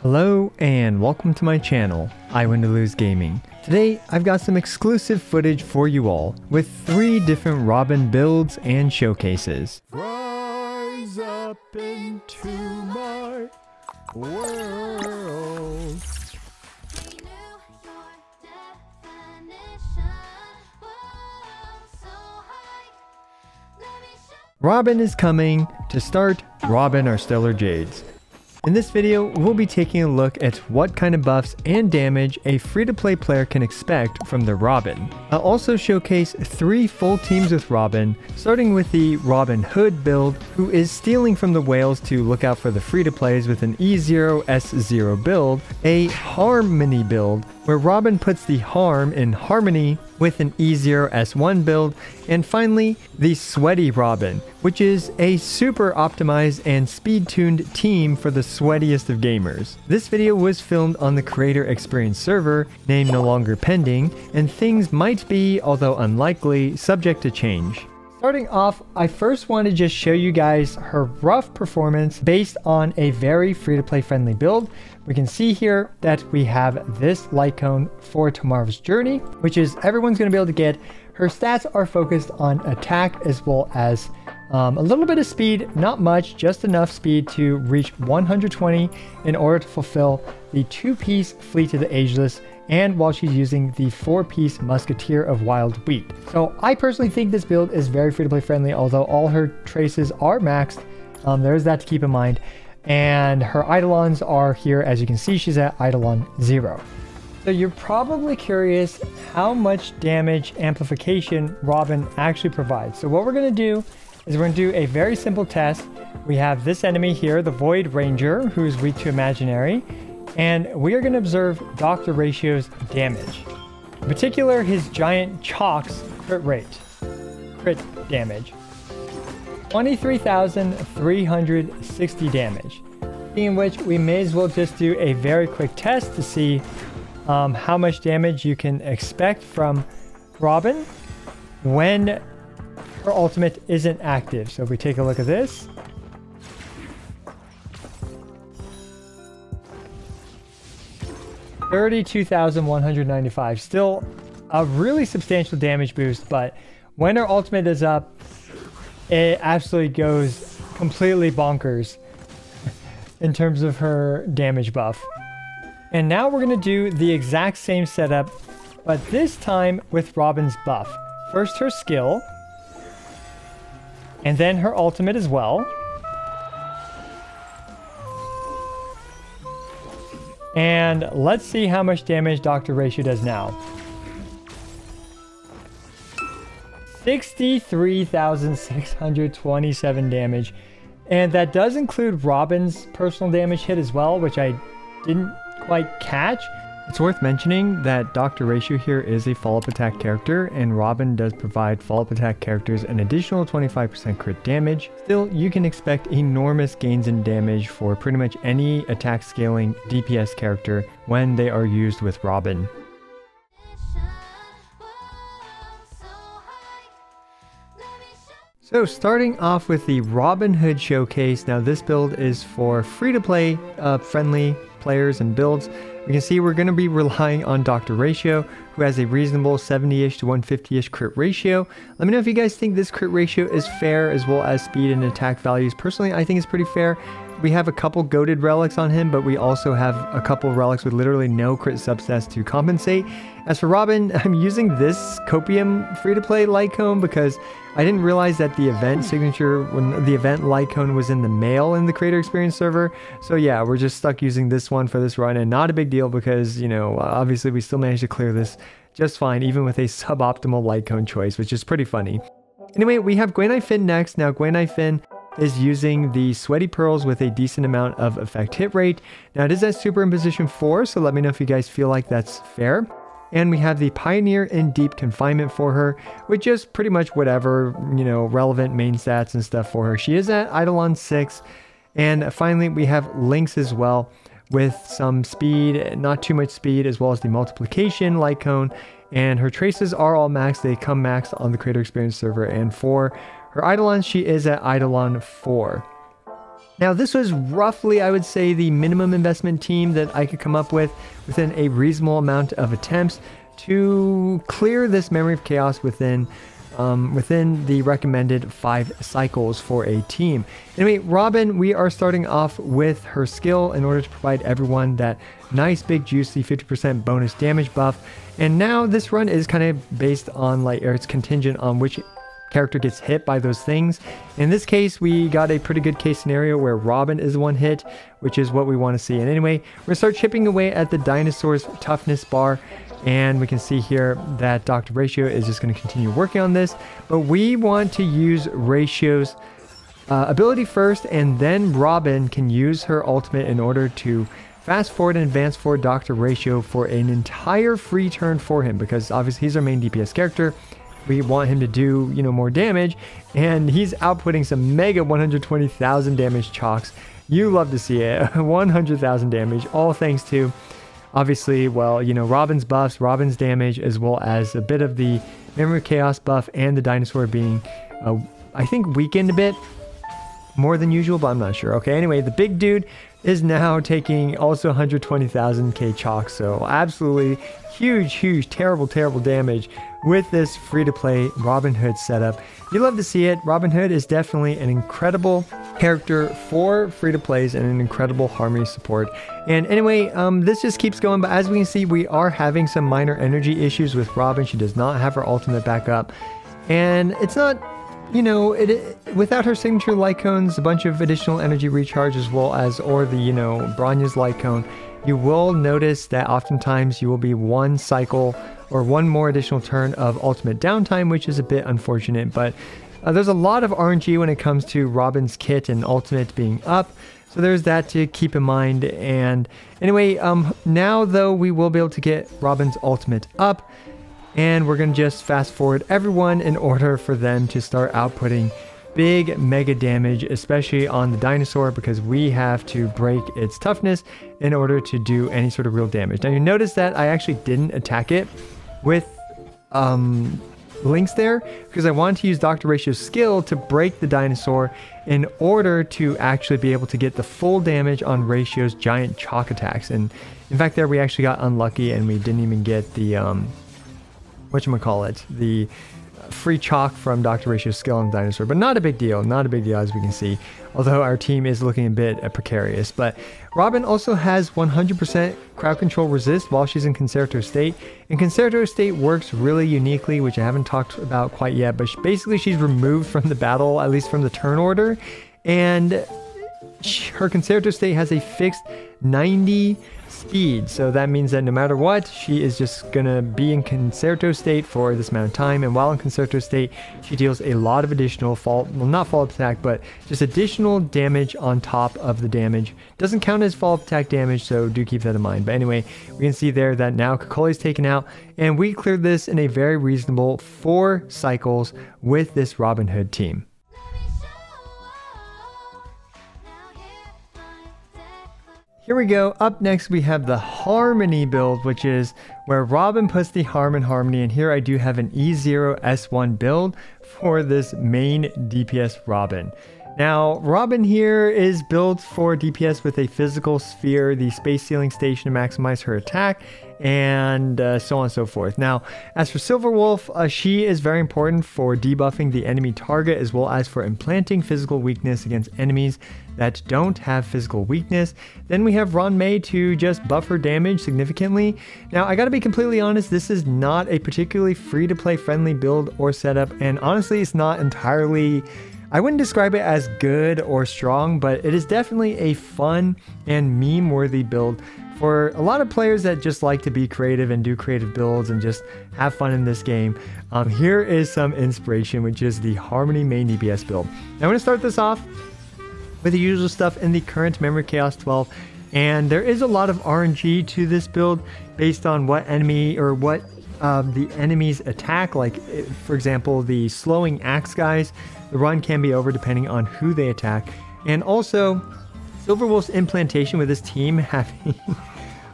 Hello and welcome to my channel, I Win to Lose Gaming. Today I've got some exclusive footage for you all with 3 different Robin builds and showcases. Rise up into my world. Robin is coming. To start, Robin are Stellar Jades. In this video, we'll be taking a look at what kind of buffs and damage a free-to-play player can expect from their Robin. I'll also showcase 3 full teams with Robin, starting with the Robinhood build, who is stealing from the whales to look out for the free-to-plays with an E0 S0 build, a Harmony build, where Robin puts the harm in harmony with an E0 S1 build, and finally, the Sweaty Robin, which is a super optimized and speed-tuned team for the sweatiest of gamers. This video was filmed on the Creator Experience server, name no longer pending, and things might be, although unlikely, subject to change. Starting off, I first want to just show you guys her rough performance based on a very free-to-play friendly build. We can see here that we have this light cone for Tomorrow's Journey, which is everyone's going to be able to get. Her stats are focused on attack as well as a little bit of speed, not much, just enough speed to reach 120 in order to fulfill the 2-piece Fleet of the Ageless, and while she's using the 4-piece Musketeer of Wild Wheat. So I personally think this build is very free-to-play friendly, although all her traces are maxed. There is that to keep in mind. And her Eidolons are here. As you can see, she's at Eidolon 0. So you're probably curious how much damage amplification Robin actually provides. So what we're going to do is we're going to do a very simple test. We have this enemy here, the Void Ranger, who's weak to Imaginary. And we are going to observe Dr. Ratio's damage. In particular, his giant chalk's crit damage. 23,360 damage. In which we may as well just do a very quick test to see how much damage you can expect from Robin when her ultimate isn't active. So if we take a look at this. $32,195. Still a really substantial damage boost, but when her ultimate is up, it absolutely goes completely bonkers in terms of her damage buff. And now we're going to do the exact same setup, but this time with Robin's buff. First her skill, and then her ultimate as well. And let's see how much damage Dr. Ratio does now. 63,627 damage. And that does include Robin's personal damage hit as well, which I didn't quite catch. It's worth mentioning that Dr. Ratio here is a follow-up attack character, and Robin does provide follow-up attack characters an additional 25% crit damage. Still, you can expect enormous gains in damage for pretty much any attack scaling DPS character when they are used with Robin. So starting off with the Robinhood Showcase, now this build is for free-to-play friendly players and builds. We can see we're going to be relying on Dr. Ratio, who has a reasonable 70-ish to 150-ish crit ratio. Let me know if you guys think this crit ratio is fair, as well as speed and attack values. Personally, I think it's pretty fair. We have a couple goated relics on him, but we also have a couple relics with literally no crit substats to compensate. As for Robin, I'm using this Copium free-to-play light cone because I didn't realize that the event signature, when the event light cone was in the mail in the Creator Experience server. So yeah, we're just stuck using this one for this run, and not a big deal because, you know, obviously we still managed to clear this just fine, even with a suboptimal light cone choice, which is pretty funny. Anyway, we have Gwenai Finn next. Now, Gwenai Finn is using the Sweaty Pearls with a decent amount of effect hit rate. Now, it is at super in position 4, so let me know if you guys feel like that's fair. And we have the Pioneer in Deep Confinement for her, with just pretty much whatever, you know, relevant main stats and stuff for her. She is at Eidolon 6. And finally, we have Lynx as well, with some speed, not too much speed, as well as the multiplication light cone. And her traces are all maxed. They come maxed on the Creator Experience server. And for her Eidolon, she is at Eidolon 4. Now, this was roughly, I would say, the minimum investment team that I could come up with within a reasonable amount of attempts to clear this Memory of Chaos within the recommended 5 cycles for a team. Anyway, Robin, we are starting off with her skill in order to provide everyone that nice, big, juicy 50% bonus damage buff. And now this run is kind of based on, like, or it's contingent on which character gets hit by those things. In this case, we got a pretty good case scenario where Robin is the one hit, which is what we want to see. And anyway, we're gonna start chipping away at the dinosaur's toughness bar, and we can see here that Dr. Ratio is just going to continue working on this, but we want to use Ratio's ability first, and then Robin can use her ultimate in order to fast forward and advance forward Dr. Ratio for an entire free turn for him, because obviously he's our main DPS character. We want him to do, you know, more damage, and he's outputting some mega 120,000 damage chalks. You love to see it. 100,000 damage, all thanks to, obviously, well, you know, Robin's buffs, Robin's damage, as well as a bit of the Memory of Chaos buff, and the dinosaur being, I think, weakened a bit more than usual, but I'm not sure. Okay, anyway, the big dude is now taking also 120,000k chalk, so absolutely huge, terrible damage with this free-to-play Robinhood setup. You love to see it. Robinhood is definitely an incredible character for free-to-plays and an incredible Harmony support. And anyway, this just keeps going, but as we can see, we are having some minor energy issues with Robin. She does not have her ultimate back up, and it's not, you know, without her signature light cones, a bunch of additional energy recharge, as well as, or the, you know, Bronya's light cone, you will notice that oftentimes you will be one cycle or one more additional turn of ultimate downtime, which is a bit unfortunate, but there's a lot of RNG when it comes to Robin's kit and ultimate being up, so there's that to keep in mind. And anyway, now though, we will be able to get Robin's ultimate up, and we're going to just fast forward everyone in order for them to start outputting big mega damage, especially on the dinosaur, because we have to break its toughness in order to do any sort of real damage. Now you notice that I actually didn't attack it with links there, because I wanted to use Dr. Ratio's skill to break the dinosaur in order to actually be able to get the full damage on Ratio's giant chalk attacks. And in fact, there we actually got unlucky and we didn't even get the whatchamacallit, the free chalk from Dr. Ratio's skill on the dinosaur, but not a big deal, as we can see, although our team is looking a bit precarious. But Robin also has 100% crowd control resist while she's in Concerto State, and Concerto State works really uniquely, which I haven't talked about quite yet, but basically she's removed from the battle, at least from the turn order, and her Concerto State has a fixed 90 speed, so that means that no matter what, she is just gonna be in Concerto State for this amount of time. And while in Concerto State, she deals a lot of additional not follow-up attack, but just additional damage on top of the damage. Doesn't count as follow-up attack damage, so do keep that in mind. But anyway, we can see there that now Kakoli is taken out, and we cleared this in a very reasonable 4 cycles with this Robinhood team. Here we go. Up next, we have the Harmony build, which is where Robin puts the harm in Harmony. And here I do have an E0S1 build for this main DPS Robin. Now, Robin here is built for DPS with a physical sphere, the space ceiling station to maximize her attack, and so on and so forth. Now, as for Silverwolf, she is very important for debuffing the enemy target, as well as for implanting physical weakness against enemies that don't have physical weakness. Then we have Ron May to just buff her damage significantly. Now, I gotta be completely honest, this is not a particularly free-to-play friendly build or setup, and honestly, it's not entirely, I wouldn't describe it as good or strong, but it is definitely a fun and meme-worthy build for a lot of players that just like to be creative and do creative builds and just have fun in this game. Here is some inspiration, which is the Harmony main DPS build. Now, I'm going to start this off with the usual stuff in the current Memory Chaos 12, and there is a lot of RNG to this build based on what enemy or what the enemy's attack. Like, for example, the slowing axe guys, the run can be over depending on who they attack. And also, Silverwolf's implantation with this team having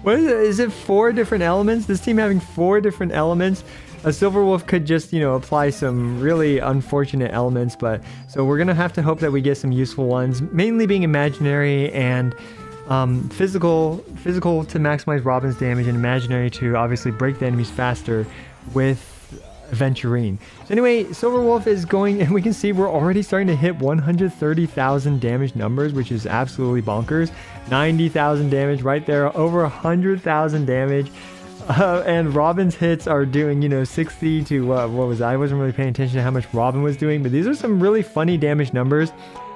what is it, 4 different elements? This team having 4 different elements A Silver Wolf could just, you know, apply some really unfortunate elements, but so we're gonna have to hope that we get some useful ones, mainly being imaginary and physical to maximize Robin's damage, and imaginary to obviously break the enemies faster with Aventurine. So anyway, Silver Wolf is going, and we can see we're already starting to hit 130,000 damage numbers, which is absolutely bonkers. 90,000 damage right there, over 100,000 damage. And Robin's hits are doing, you know, 60 to what was I wasn't really paying attention to how much Robin was doing, but these are some really funny damage numbers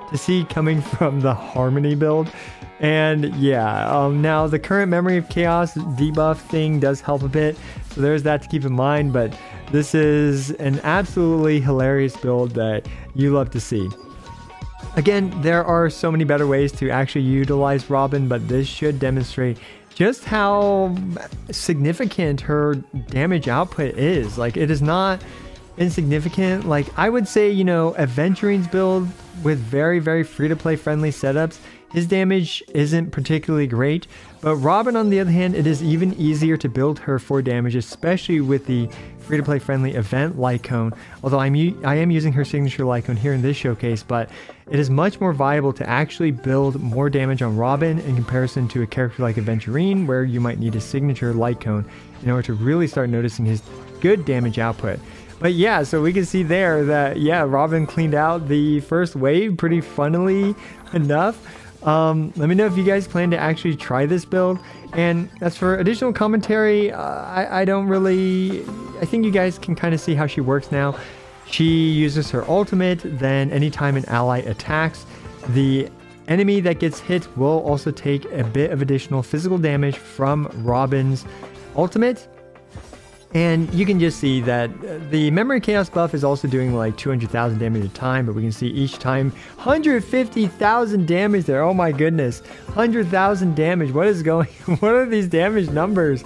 to see coming from the Harmony build. And yeah, now the current Memory of Chaos debuff thing does help a bit, so there's that to keep in mind, but this is an absolutely hilarious build that you love to see. Again, there are so many better ways to actually utilize Robin, but this should demonstrate just how significant her damage output is. Like, it is not insignificant. Like, I would say, you know, Aventurine's build with very, very free-to-play friendly setups, his damage isn't particularly great, but Robin, on the other hand, it is even easier to build her for damage, especially with the free-to-play friendly event Light Cone. Although I am using her signature Light Cone here in this showcase, but it is much more viable to actually build more damage on Robin in comparison to a character like Aventurine, where you might need a signature Light Cone in order to really start noticing his good damage output. But yeah, so we can see there that, yeah, Robin cleaned out the first wave pretty funnily enough. Let me know if you guys plan to actually try this build. And as for additional commentary, I think you guys can kind of see how she works now. She uses her ultimate, then anytime an ally attacks, the enemy that gets hit will also take a bit of additional physical damage from Robin's ultimate. And you can just see that the Memory Chaos buff is also doing like 200,000 damage at a time, but we can see each time 150,000 damage there. Oh my goodness, 100,000 damage. What is going? What are these damage numbers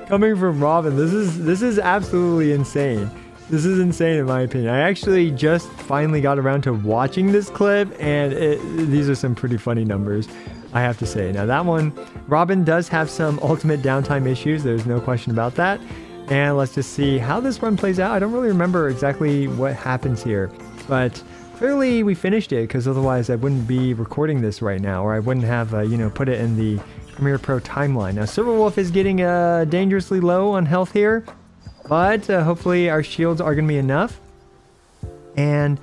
coming from Robin? This is absolutely insane. This is insane in my opinion. I actually just finally got around to watching this clip, and these are some pretty funny numbers, I have to say. Now that one, Robin does have some ultimate downtime issues. There's no question about that. And let's just see how this run plays out. I don't really remember exactly what happens here, but clearly we finished it, because otherwise I wouldn't be recording this right now, or I wouldn't have, you know, put it in the Premiere Pro timeline. Now Silver Wolf is getting dangerously low on health here, but hopefully our shields are going to be enough. And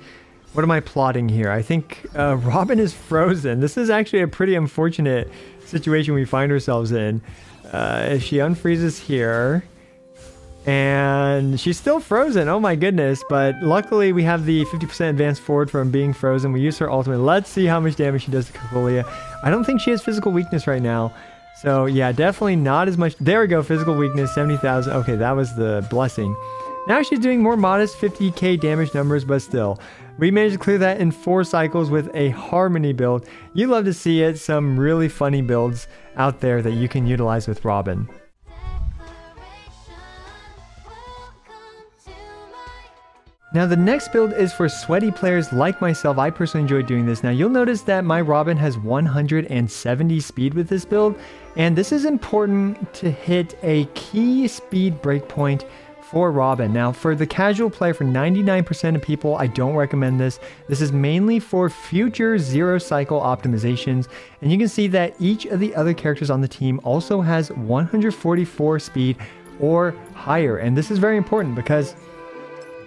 what am I plotting here? I think Robin is frozen. This is actually a pretty unfortunate situation we find ourselves in. If she unfreezes here, and she's still frozen, oh my goodness, but luckily we have the 50% advance forward from being frozen. We use her ultimate. Let's see how much damage she does to Cocolia. I don't think she has physical weakness right now, so yeah, definitely not as much. There we go, physical weakness, 70,000. Okay, that was the blessing. Now she's doing more modest 50k damage numbers, but still. We managed to clear that in 4 cycles with a Harmony build. You love to see it, some really funny builds out there that you can utilize with Robin. Now the next build is for sweaty players like myself. I personally enjoy doing this. Now you'll notice that my Robin has 170 speed with this build, and this is important to hit a key speed breakpoint for Robin. Now for the casual player, for 99% of people, I don't recommend this. This is mainly for future 0 cycle optimizations, and you can see that each of the other characters on the team also has 144 speed or higher, and this is very important because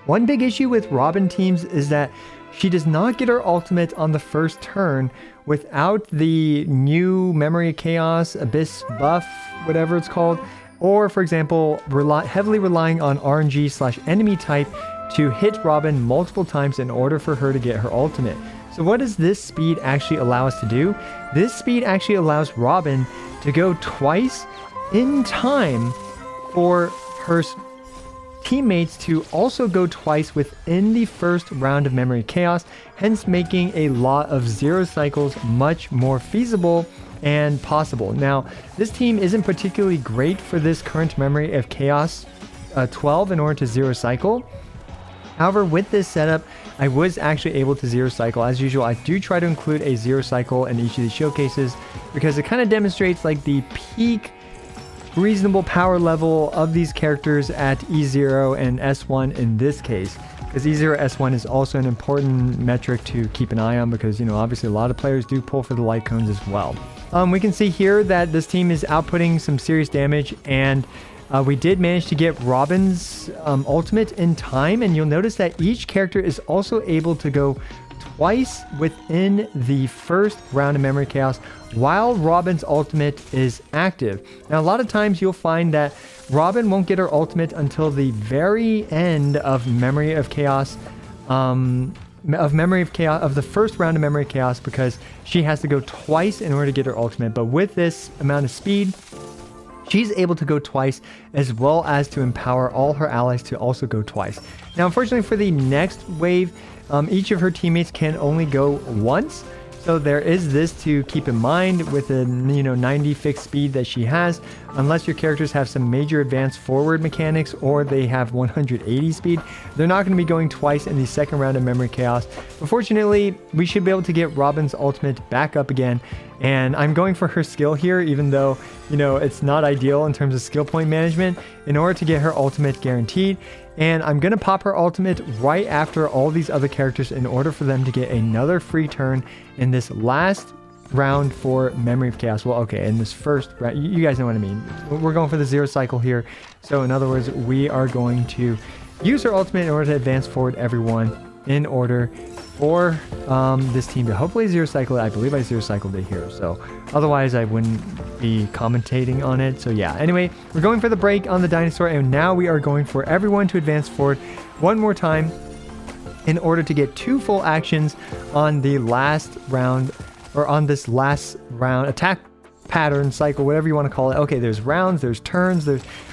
one big issue with Robin teams is that she does not get her ultimate on the first turn without the new Memory of Chaos, Abyss buff, whatever it's called, or for example, heavily relying on RNG/enemy type to hit Robin multiple times in order for her to get her ultimate. So what does this speed actually allow us to do? This speed actually allows Robin to go twice in time for her teammates to also go twice within the first round of Memory of Chaos, hence making a lot of 0 cycles much more feasible and possible. Now, this team isn't particularly great for this current Memory of Chaos 12 in order to 0 cycle. However, with this setup, I was actually able to 0 cycle. As usual, I do try to include a 0 cycle in each of these showcases because it kind of demonstrates like the peak reasonable power level of these characters at E0 and S1 in this case. Because E0, S1 is also an important metric to keep an eye on because, you know, obviously a lot of players do pull for the light cones as well. We can see here that this team is outputting some serious damage, and we did manage to get Robin's ultimate in time, and you'll notice that each character is also able to go twice within the first round of Memory Chaos while Robin's ultimate is active. Now, a lot of times you'll find that Robin won't get her ultimate until the very end of Memory of Chaos, of the first round of Memory Chaos, because she has to go twice in order to get her ultimate. But with this amount of speed, she's able to go twice, as well as to empower all her allies to also go twice. Now, unfortunately for the next wave, each of her teammates can only go once. So there is this to keep in mind with the 90 fixed speed that she has, unless your characters have some major advanced forward mechanics or they have 180 speed. They're not going to be going twice in the second round of Memory Chaos. But fortunately, we should be able to get Robin's ultimate back up again. And I'm going for her skill here, even though, you know, it's not ideal in terms of skill point management, in order to get her ultimate guaranteed. And I'm going to pop her ultimate right after all these other characters in order for them to get another free turn in this last round for Memory of Chaos. Well, okay, in this first round, you guys know what I mean. We're going for the 0 cycle here. So in other words, we are going to use her ultimate in order to advance forward everyone in order for this team to hopefully 0 cycle it. I believe I 0 cycled it here, so otherwise I wouldn't be commentating on it. So yeah, anyway, we're going for the break on the dinosaur, and now we are going for everyone to advance forward one more time in order to get 2 full actions on the last round, or on this last round attack pattern cycle, whatever you want to call it. Okay, there's rounds, there's turns,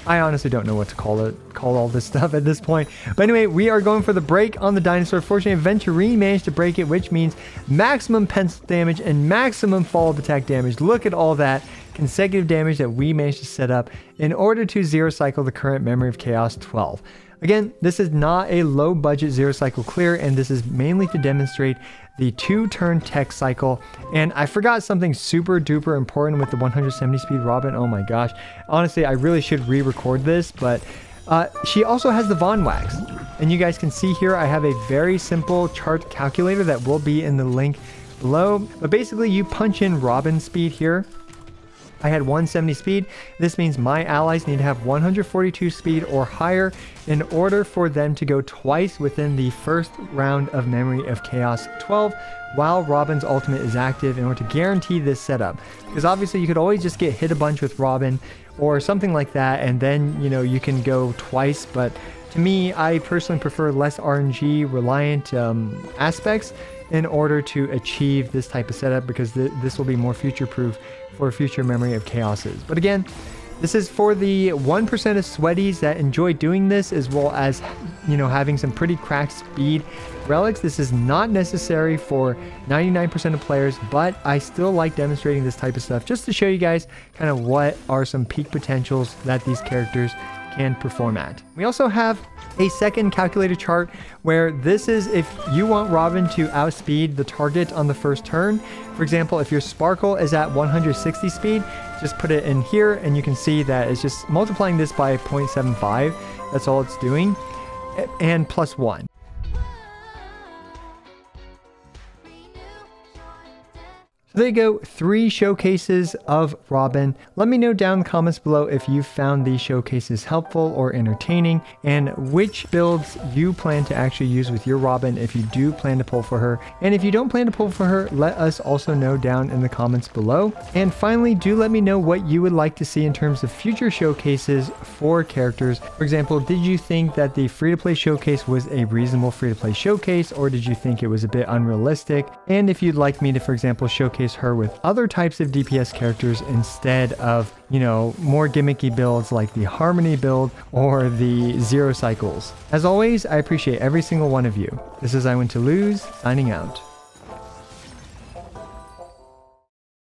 I honestly don't know what to call all this stuff at this point. But anyway, we are going for the break on the dinosaur. Fortunately, Venturine managed to break it, which means maximum pencil damage and maximum follow-up attack damage. Look at all that consecutive damage that we managed to set up in order to 0 cycle the current Memory of Chaos 12. Again, this is not a low budget 0 cycle clear, and this is mainly to demonstrate the 2-turn tech cycle. And I forgot something super duper important with the 170 speed Robin. Oh my gosh. Honestly, I really should re-record this, but she also has the Von Wax. And you guys can see here, I have a very simple chart calculator that will be in the link below. But basically, you punch in Robin speed here. I had 170 speed. This means my allies need to have 142 speed or higher in order for them to go twice within the first round of Memory of Chaos 12 while Robin's ultimate is active, in order to guarantee this setup. Because obviously you could always just get hit a bunch with Robin or something like that, and then, you know, you can go twice. But to me, I personally prefer less RNG reliant aspects in order to achieve this type of setup, because this will be more future proof for future Memory of Chaoses. But again, this is for the 1% of sweaties that enjoy doing this, as well as, you know, having some pretty cracked speed relics. This is not necessary for 99% of players, but I still like demonstrating this type of stuff just to show you guys kind of what are some peak potentials that these characters can perform at. We also have a second calculator chart where this is if you want Robin to outspeed the target on the first turn. For example, if your Sparkle is at 160 speed, just put it in here and you can see that it's just multiplying this by 0.75. That's all it's doing, and plus 1. So there you go, 3 showcases of Robin. Let me know down in the comments below if you found these showcases helpful or entertaining, and which builds you plan to actually use with your Robin if you do plan to pull for her. And if you don't plan to pull for her, let us also know down in the comments below. And finally, do let me know what you would like to see in terms of future showcases for characters. For example, did you think that the free-to-play showcase was a reasonable free-to-play showcase, or did you think it was a bit unrealistic? And if you'd like me to, for example, showcase her with other types of DPS characters instead of, you know, more gimmicky builds like the Harmony build or the 0 cycles. As always, I appreciate every single one of you. This is I Win to Lose, signing out.